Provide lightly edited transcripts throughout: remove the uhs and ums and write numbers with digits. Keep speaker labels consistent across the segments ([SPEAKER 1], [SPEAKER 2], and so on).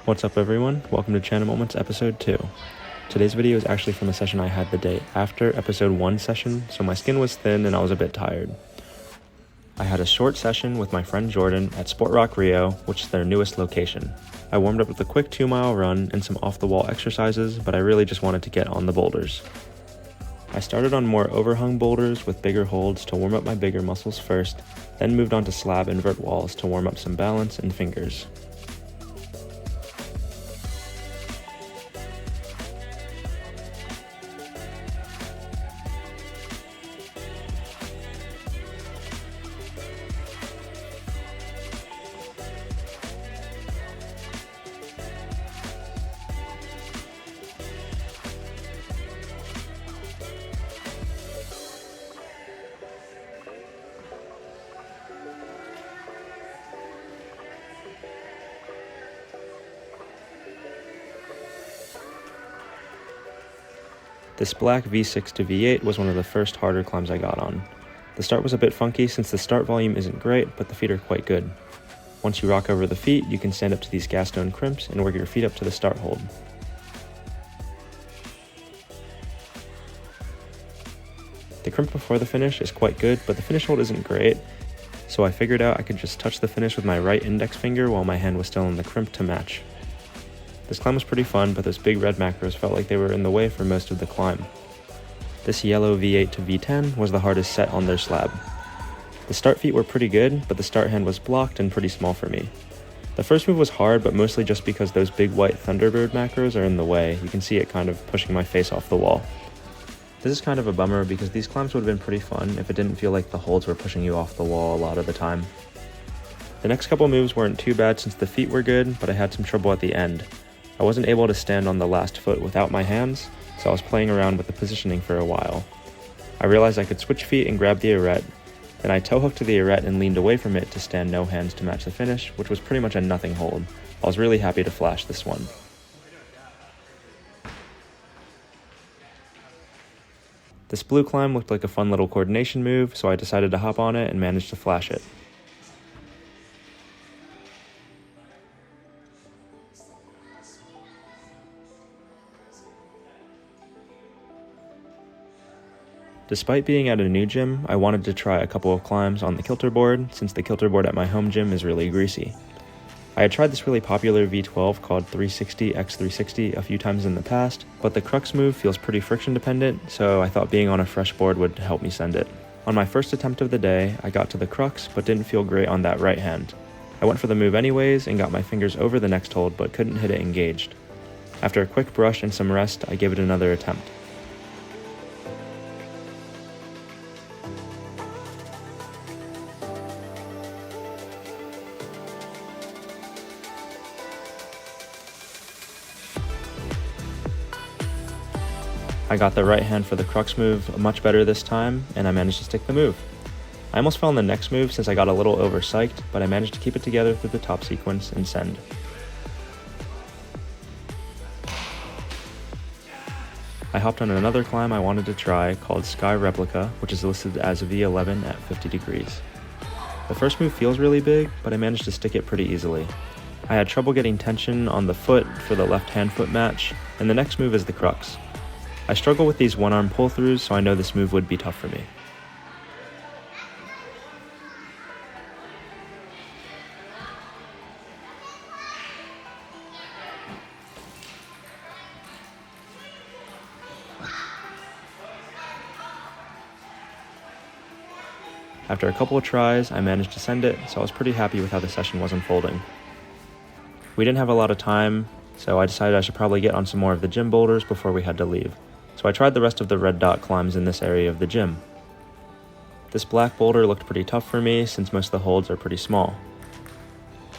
[SPEAKER 1] What's up everyone, welcome to Channel Moments episode 2. Today's video is actually from a session I had the day after episode 1 session, so my skin was thin and I was a bit tired. I had a short session with my friend Jordan at Sportrock Rio, which is their newest location. I warmed up with a quick 2-mile run and some off-the-wall exercises, but I really just wanted to get on the boulders. I started on more overhung boulders with bigger holds to warm up my bigger muscles first, then moved on to slab invert walls to warm up some balance and fingers. This black V6 to V8 was one of the first harder climbs I got on. The start was a bit funky since the start volume isn't great, but the feet are quite good. Once you rock over the feet, you can stand up to these gas stone crimps and work your feet up to the start hold. The crimp before the finish is quite good, but the finish hold isn't great, so I figured out I could just touch the finish with my right index finger while my hand was still in the crimp to match. This climb was pretty fun, but those big red macros felt like they were in the way for most of the climb. This yellow V8 to V10 was the hardest set on their slab. The start feet were pretty good, but the start hand was blocked and pretty small for me. The first move was hard, but mostly just because those big white Thunderbird macros are in the way. You can see it kind of pushing my face off the wall. This is kind of a bummer because these climbs would have been pretty fun if it didn't feel like the holds were pushing you off the wall a lot of the time. The next couple moves weren't too bad since the feet were good, but I had some trouble at the end. I wasn't able to stand on the last foot without my hands, so I was playing around with the positioning for a while. I realized I could switch feet and grab the arete, then I toe hooked to the arete and leaned away from it to stand no hands to match the finish, which was pretty much a nothing hold. I was really happy to flash this one. This blue climb looked like a fun little coordination move, so I decided to hop on it and managed to flash it. Despite being at a new gym, I wanted to try a couple of climbs on the Kilter Board, since the Kilter Board at my home gym is really greasy. I had tried this really popular V12 called 360x360 a few times in the past, but the crux move feels pretty friction dependent, so I thought being on a fresh board would help me send it. On my first attempt of the day, I got to the crux, but didn't feel great on that right hand. I went for the move anyways and got my fingers over the next hold, but couldn't hit it engaged. After a quick brush and some rest, I gave it another attempt. I got the right hand for the crux move much better this time, and I managed to stick the move. I almost fell on the next move since I got a little over-psyched, but I managed to keep it together through the top sequence and send. I hopped on another climb I wanted to try called Sky Replica, which is listed as a V11 at 50 degrees. The first move feels really big, but I managed to stick it pretty easily. I had trouble getting tension on the foot for the left hand foot match, and the next move is the crux. I struggle with these one-arm pull-throughs, so I know this move would be tough for me. After a couple of tries, I managed to send it, so I was pretty happy with how the session was unfolding. We didn't have a lot of time, so I decided I should probably get on some more of the gym boulders before we had to leave. So I tried the rest of the red dot climbs in this area of the gym. This black boulder looked pretty tough for me since most of the holds are pretty small.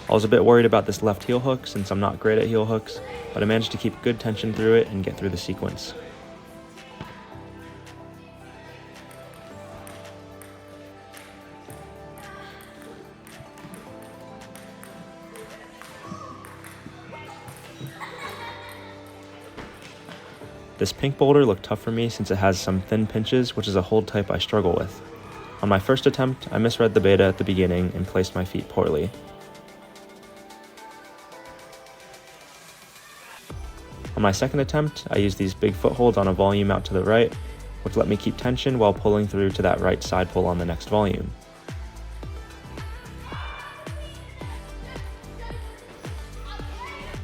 [SPEAKER 1] I was a bit worried about this left heel hook since I'm not great at heel hooks, but I managed to keep good tension through it and get through the sequence. This pink boulder looked tough for me since it has some thin pinches, which is a hold type I struggle with. On my first attempt, I misread the beta at the beginning and placed my feet poorly. On my second attempt, I used these big footholds on a volume out to the right, which let me keep tension while pulling through to that right side pull on the next volume.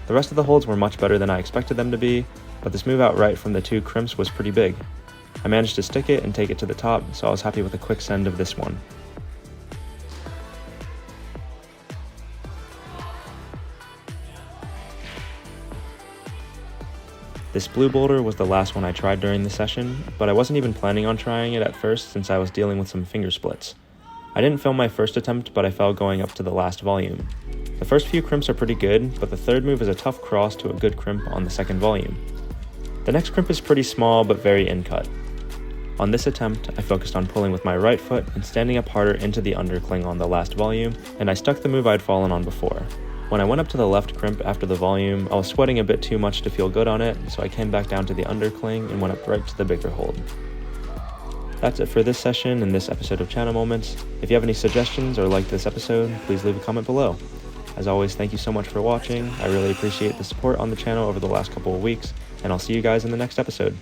[SPEAKER 1] The rest of the holds were much better than I expected them to be, but this move out right from the 2 crimps was pretty big. I managed to stick it and take it to the top, so I was happy with a quick send of this one. This blue boulder was the last one I tried during the session, but I wasn't even planning on trying it at first since I was dealing with some finger splits. I didn't film my first attempt, but I fell going up to the last volume. The first few crimps are pretty good, but the third move is a tough cross to a good crimp on the second volume. The next crimp is pretty small, but very in-cut. On this attempt, I focused on pulling with my right foot and standing up harder into the undercling on the last volume, and I stuck the move I'd fallen on before. When I went up to the left crimp after the volume, I was sweating a bit too much to feel good on it, so I came back down to the undercling and went up right to the bigger hold. That's it for this session and this episode of Channel Moments. If you have any suggestions or liked this episode, please leave a comment below. As always, thank you so much for watching. I really appreciate the support on the channel over the last couple of weeks, and I'll see you guys in the next episode.